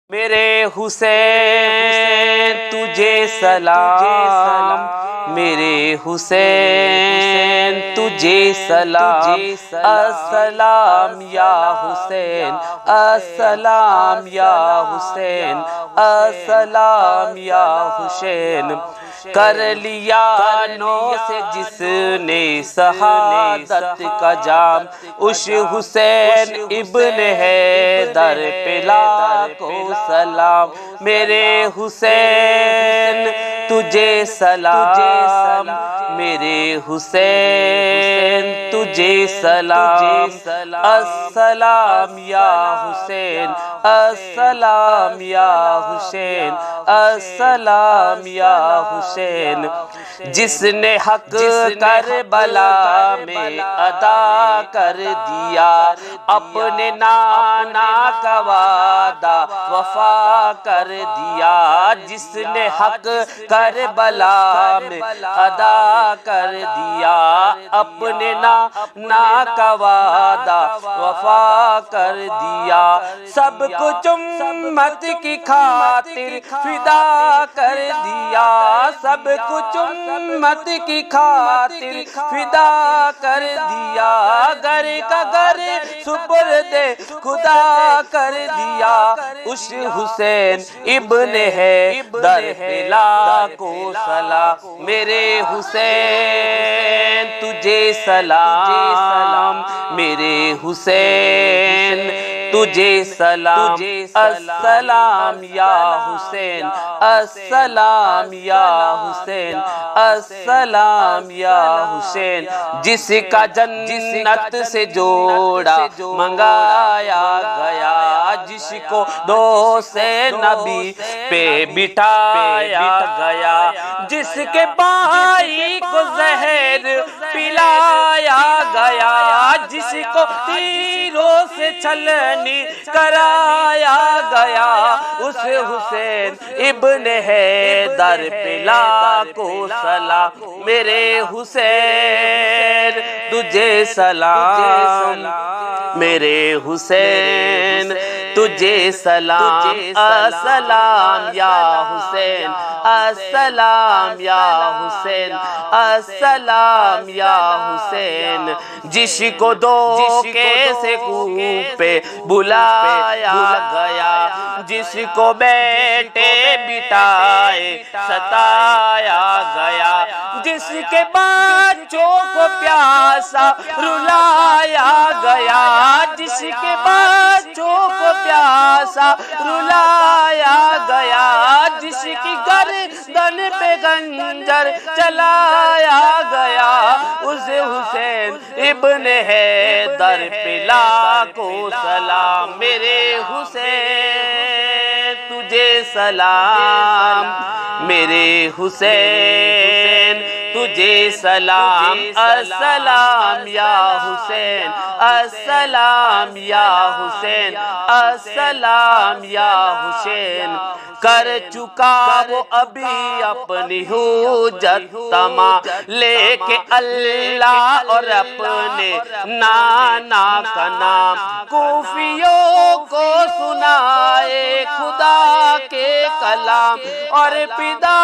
میرے حسین تجھے سلام، میرے حسین تجھے سلام، السلام یا حسین، السلام یا حسین، السلام یا حسین۔ کر لیا نو سے جس نے شہادت کا جام، اس حسین ابن حیدر پلا کو سلام۔ میرے حسین تجھے سلام، میرے حسین تجھے سلام، السلام یا حسین، السلام یا حسین، السلام یا حسین۔ جس نے حق کربلا میں ادا کر دیا، اپنے نانا کا وعدہ وفا کر دیا۔ جس نے حق کربلا میں ادا کر دیا، اپنے نانا کا وعدہ وفا کر دیا۔ سب کچھ امت کی خاطر فدا کر دیا، سب کچھ امت کی خاطر فدا کر دیا۔ گھر کا گھر سپرد خدا کر دیا۔ اس حسین ابن حیدر پلا کو سلام۔ میرے حسین تجھے سلام، میرے حسین تجھے سلام، السلام یا حسین، السلام یا حسین، السلام یا حسین۔ جس کا جنت سے جوڑا منگایا گیا، جس کو دو سے نبی پہ بٹھایا گیا، جس کے بھائی کو زہر پلایا گیا، جس کو تیروں سے چھلنی کرایا گیا، اس حسین ابن حیدر پلا کو سلام۔ میرے حسین تجھے سلام، میرے حسین تجھے سلام، السلام یا حسین، السلام یا حسین، السلام یا حسین۔ جس کو دھوکے سے کوہ پہ بلایا گیا، جس کو بیٹے بٹھائے ستایا گیا، جس کے بچوں کو پیاسا رلایا گیا، جس کے بچوں کو پیاسا رلایا گیا، جس کی گردن پہ گنجر چلایا گیا، اس حسین ابن حیدر پلا کو سلام۔ میرے حسین تجھے سلام، میرے حسین تجھے سلام، السلام یا حسین، السلام یا حسین، السلام یا حسین۔ کر چکا وہ ابھی اپنی حجت تمام، لے کے اللہ اور اپنے نانا کا نام، کوفیوں کو سنائے خدا کے کلام، اور پیدا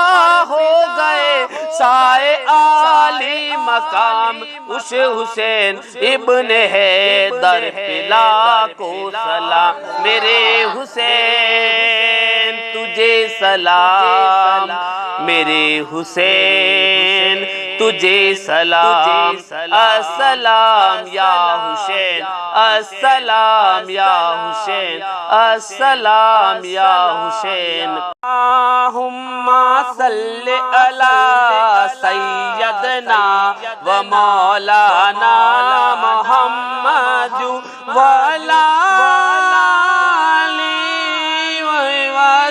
ہو گئے سائے عالی مقام، اس حسین ابن حیدر پلا کو سلام۔ میرے حسین تجھے سلام، میرے حسین تجھے سلام، السلام یا حسین، السلام یا حسین، السلام یا حسین۔ اللہم صلی علی سیدنا و مولانا محمد وعلی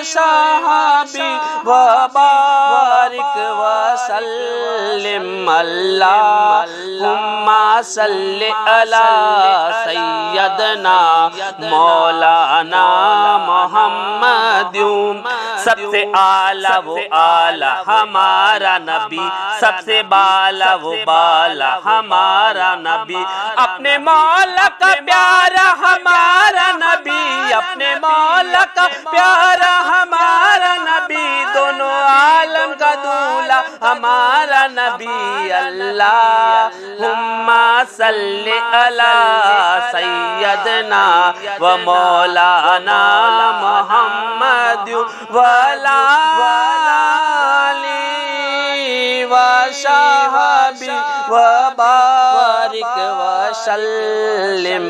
صحابی وبارک وسلم۔ اللہم صلی علی سیدنا مولانا محمد سب سے اعلیٰ وہ اعلیٰ ہمارا نبی، سب سے بالا وہ بالا ہمارا نبی، اپنے مولا کا پیارا ہمارا نبی، اپنے مولا کا پیارا ہمارا نبی، دونوں عالم کا دولہ ہمارا نبی۔ اللہم صلی علی سیدنا و مولانا محمد وعلی آلہ و صحبہ وبارک وسلم۔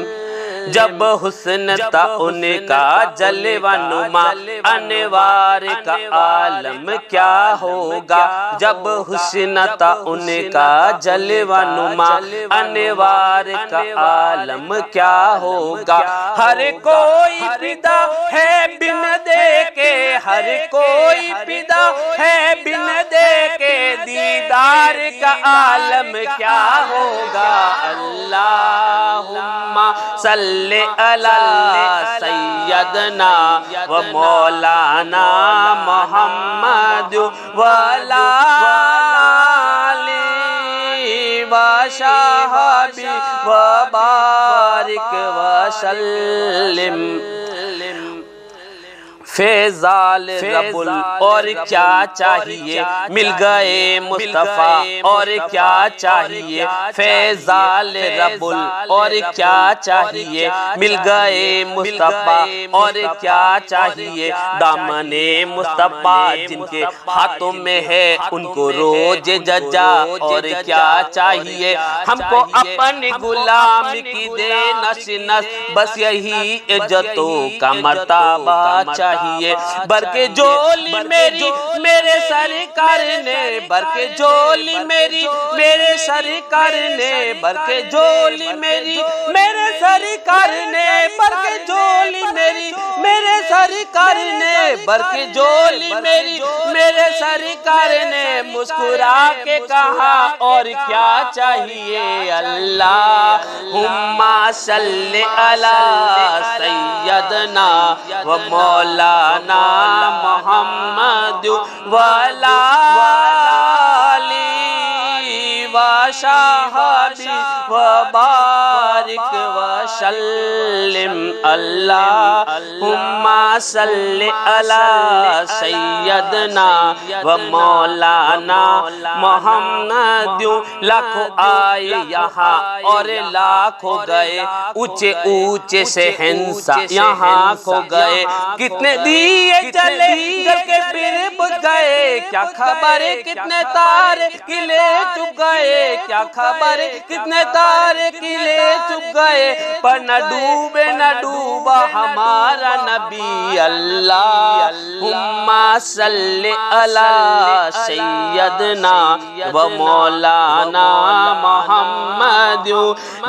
جب حسن تھا ان کا جلوہ نما، انوار کا عالم کیا ہوگا؟ جب حسن تھا ان کا جلوہ نما، انوار کا عالم کیا ہوگا؟ ہر کوئی فدا ہے بن دیکھے، ہر کوئی فدا ہے بن دیکھے، دیدار کا عالم کیا ہوگا؟ اللہم صلی علی سیدنا و مولانا محمد وعلی آلہ و صحبہ وبارک وسلم۔ فیضال رب اور کیا چاہیے، مل گئے مصطفیٰ اور کیا چاہیے، فیضال رب اور کیا چاہیے، مل گئے مصطفیٰ اور کیا چاہیے، دامن مصطفیٰ جن کے ہاتھوں میں ہے ان کو روز ججا اور کیا چاہیے، ہم کو اپنے غلام کی دے نس نس، بس یہی عزتوں کا مرتبہ چاہیے۔ برکے جولی میری میرے سرکار نے، برکے جولی میری میرے سرکار نے، برکے جولی میری میرے سرکار نے، برکے جولی میری میرے سرکار نے، برکے جولی میری میرے سرکار نے، مسکرا کے کہا اور کیا چاہیے، اللہم صلی علی سیدنا و مولانا محمد وعلی آلہ و صحبہ وبارک وسلم۔ اللہم صلی علی سیدنا و مولانا محمد۔ لاکھوں آئے یہاں اور لاکھوں گئے، اونچے اونچے سے ہنسا یہاں کھو گئے، کتنے دیے چلے جل کے پھر بجھ گئے، کیا خبر کتنے تارے قلعے چپ گئے، کیا خبر کتنے تارے قلعے چپ گئے، پر نہ ڈوبے نہ ڈوبا ہمارا نبی۔ اللہم صلی علی سیدنا و مولانا محمد۔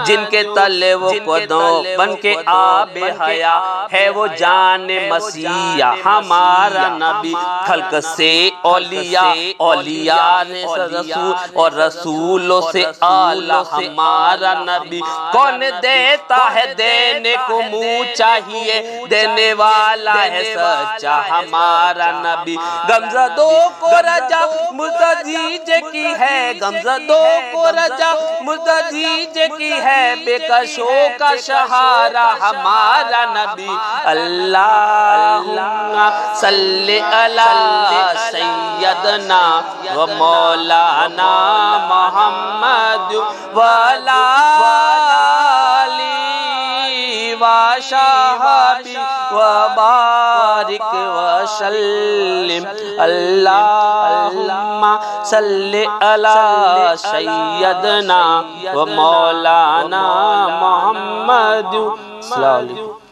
جن کے تلے وہ قدم بن کے آب حیا ہے، وہ جان مسیح ہمارا نبی۔ خلق سے اولیاء، اولیاء نے رسول، اور رسولوں سے اعلیٰ ہمارا نبی۔ کون دیتا ہے دینے کو منہ چاہیے، دینے والا ہے سچا ہمارا نبی۔ غمزدوں کو رجا مزدیج کی ہے، غمزدوں کو رجا مزدیج کی ہے، بے کشوں کا سہارا ہمارا نبی۔ اللہم صلی علی سیدنا و مولانا محمد وعلی آلہ و صحبہ وبارک وسلم۔ اللہم صلی علی سیدنا و مولانا محمد۔ السلام علیکم۔